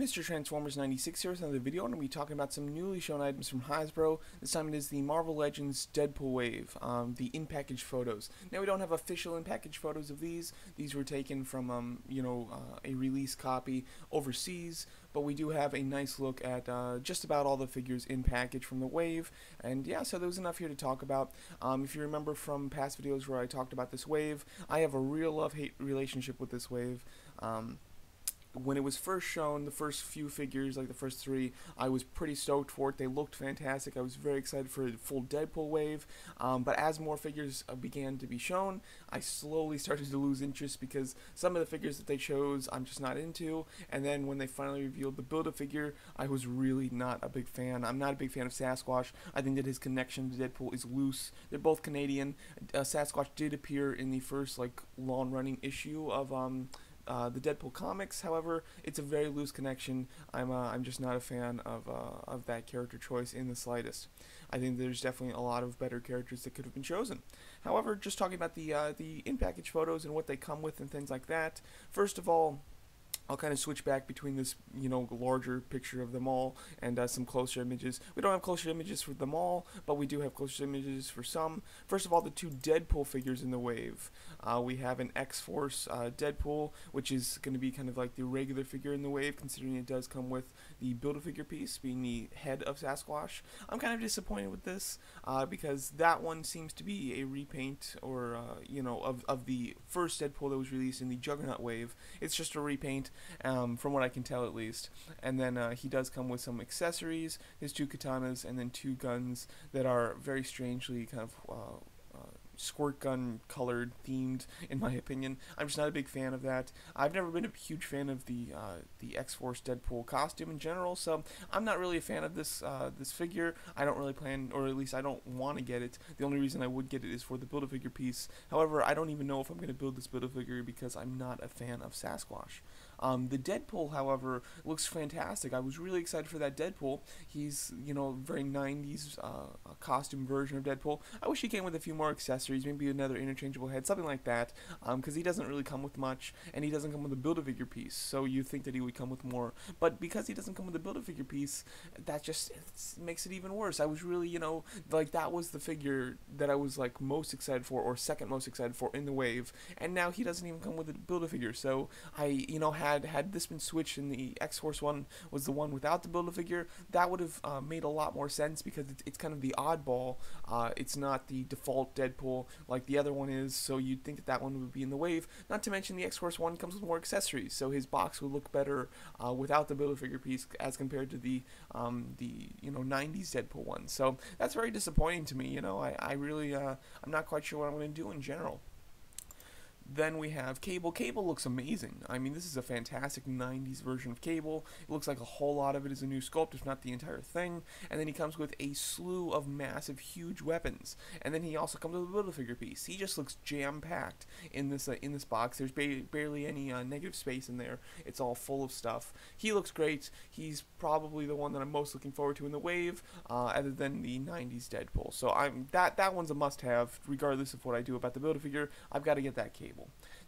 Mr. Transformers 96 here with another video, and we'll be talking about some newly shown items from Hasbro. This time it is the Marvel Legends Deadpool Wave, the in-package photos. Now we don't have official in-package photos of these. These were taken from, a release copy overseas, but we do have a nice look at just about all the figures in package from the Wave. And yeah, so there was enough here to talk about. If you remember from past videos where I talked about this Wave, I have a real love-hate relationship with this Wave. When it was first shown, the first few figures, like the first three, I was pretty stoked for it. They looked fantastic. I was very excited for a full Deadpool wave. But as more figures began to be shown, I slowly started to lose interest because some of the figures that they chose, I'm just not into. And then when they finally revealed the Build-A-Figure, I was really not a big fan. I'm not a big fan of Sasquatch. I think that his connection to Deadpool is loose. They're both Canadian. Sasquatch did appear in the first, long-running issue of, the Deadpool comics. However, it's a very loose connection. I'm just not a fan of that character choice in the slightest. I think there's definitely a lot of better characters that could have been chosen. However, just talking about the in-package photos and what they come with and things like that. First of all, I'll kind of switch back between this, larger picture of them all and some closer images. We don't have closer images for them all, but we do have closer images for some. First of all, the two Deadpool figures in the wave. We have an X-Force Deadpool, which is going to be kind of like the regular figure in the wave, considering it does come with the Build-A-Figure piece, being the head of Sasquatch. I'm kind of disappointed with this, because that one seems to be a repaint, or, of the first Deadpool that was released in the Juggernaut wave. It's just a repaint. From what I can tell at least. And then he does come with some accessories, his two katanas, and then two guns that are very strangely kind of squirt gun colored themed, in my opinion. I'm just not a big fan of that. I've never been a huge fan of the X-Force Deadpool costume in general, so I'm not really a fan of this this figure. I don't really plan, or at least I don't want to get it. The only reason I would get it is for the Build-A-Figure piece. However, I don't even know if I'm going to build this Build-A-Figure because I'm not a fan of Sasquatch. The Deadpool, however, looks fantastic. I was really excited for that Deadpool. He's, very 90s costume version of Deadpool. I wish he came with a few more accessories, maybe another interchangeable head, something like that, because he doesn't really come with much, and he doesn't come with a Build-A-Figure piece, so you think that he would come with more. But because he doesn't come with a Build-A-Figure piece, that just makes it even worse. I was really, that was the figure that I was, most excited for, or second most excited for in the wave, and now he doesn't even come with a Build-A-Figure, so I, had this been switched and the X-Force one was the one without the Build-A-Figure, that would have made a lot more sense because it's kind of the oddball. It's not the default Deadpool like the other one is, so you'd think that one would be in the wave. Not to mention the X-Force one comes with more accessories, so his box would look better without the Build-A-Figure piece as compared to the 90s Deadpool one. So that's very disappointing to me. I really I'm not quite sure what I'm going to do in general. Then we have Cable. Cable looks amazing. I mean, this is a fantastic 90s version of Cable. It looks like a whole lot of it is a new sculpt, if not the entire thing. And then he comes with a slew of massive, huge weapons. And then he also comes with a Build-A-Figure piece. He just looks jam-packed in this box. There's barely any negative space in there. It's all full of stuff. He looks great. He's probably the one that I'm most looking forward to in the wave, other than the 90s Deadpool. So that one's a must-have, regardless of what I do about the Build-A-Figure. I've got to get that Cable.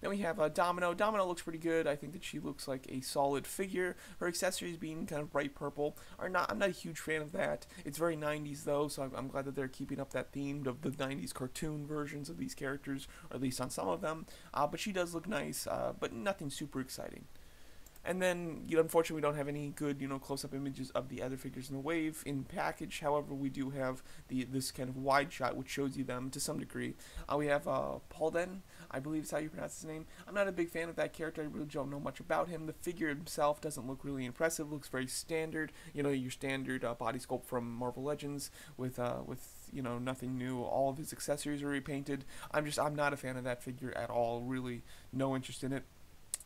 Then we have Domino. Domino looks pretty good. I think that she looks like a solid figure. Her accessories being kind of bright purple I'm not a huge fan of that. It's very 90s though, so I'm glad that they're keeping up that theme of the 90s cartoon versions of these characters, or at least on some of them. But she does look nice, but nothing super exciting. And then, unfortunately, we don't have any good, close-up images of the other figures in the wave in package. However, we do have this kind of wide shot, which shows you them to some degree. We have Paladin, I believe is how you pronounce his name. I'm not a big fan of that character. I really don't know much about him. The figure himself doesn't look really impressive. Looks very standard. Your standard body sculpt from Marvel Legends with nothing new. All of his accessories are repainted. I'm not a fan of that figure at all. Really, no interest in it.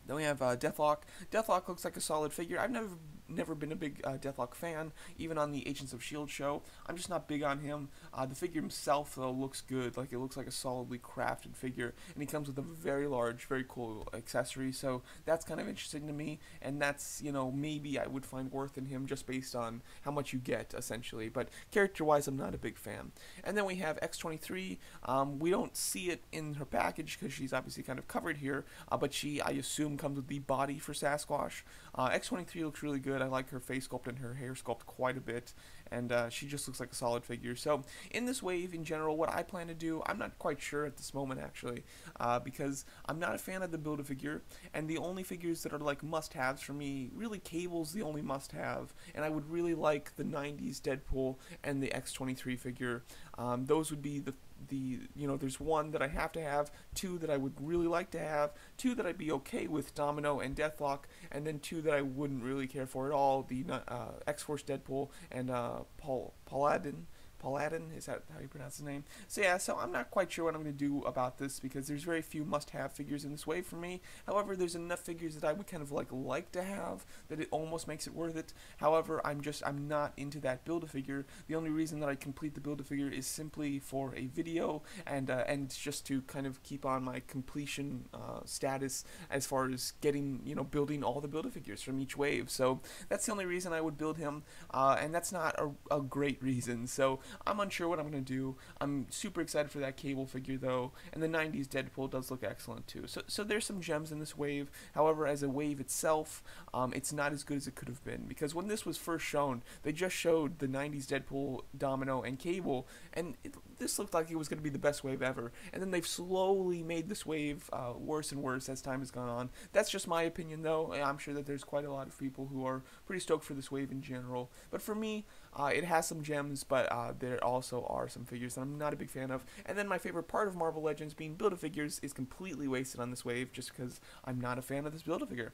Then we have Deathlock. Deathlock looks like a solid figure. I've never been a big Deathlock fan, even on the Agents of S.H.I.E.L.D. show. I'm just not big on him. The figure himself, though, looks good. It looks like a solidly crafted figure, and he comes with a very large, very cool accessory, so that's kind of interesting to me, and that's, maybe I would find worth in him just based on how much you get, essentially, but character-wise, I'm not a big fan. And then we have X-23. We don't see it in her package, because she's obviously kind of covered here, but I assume even comes with the body for Sasquatch. X-23 looks really good. I like her face sculpt and her hair sculpt quite a bit, and she just looks like a solid figure. So in this wave, in general, what I plan to do, I'm not quite sure at this moment, actually, because I'm not a fan of the Build-A-Figure, and the only figures that are like must-haves for me, really Cable's the only must-have, and I would really like the 90s Deadpool and the X-23 figure. Those would be the there's one that I have to have, two that I would really like to have, two that I'd be okay with, Domino and Deathlock, and then two that I wouldn't really care for at all, the XForce Deadpool and Paladin, is that how you pronounce his name? So yeah, so I'm not quite sure what I'm going to do about this, because there's very few must-have figures in this wave for me. However, there's enough figures that I would kind of like to have that it almost makes it worth it. However, I'm not into that Build-A-Figure. The only reason that I complete the Build-A-Figure is simply for a video and just to kind of keep on my completion status as far as getting, building all the Build-A-Figures from each wave. So that's the only reason I would build him, and that's not a great reason. So I'm unsure what I'm going to do. I'm super excited for that Cable figure, though, and the 90s Deadpool does look excellent, too. So there's some gems in this wave. However, as a wave itself, it's not as good as it could have been, because when this was first shown, they just showed the 90s Deadpool, Domino, and Cable, and this looked like it was going to be the best wave ever, and then they've slowly made this wave worse and worse as time has gone on. That's just my opinion, though. I'm sure that there's quite a lot of people who are pretty stoked for this wave in general, but for me, it has some gems, but there also are some figures that I'm not a big fan of. And then my favorite part of Marvel Legends, being Build-A-Figures, is completely wasted on this wave just because I'm not a fan of this Build-A-Figure.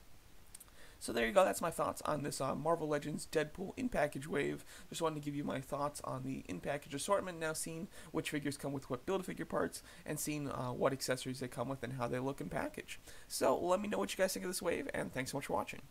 So there you go, that's my thoughts on this Marvel Legends Deadpool in-package wave. Just wanted to give you my thoughts on the in-package assortment, now seeing which figures come with what Build-A-Figure parts, and seeing what accessories they come with and how they look in package. So let me know what you guys think of this wave, and thanks so much for watching.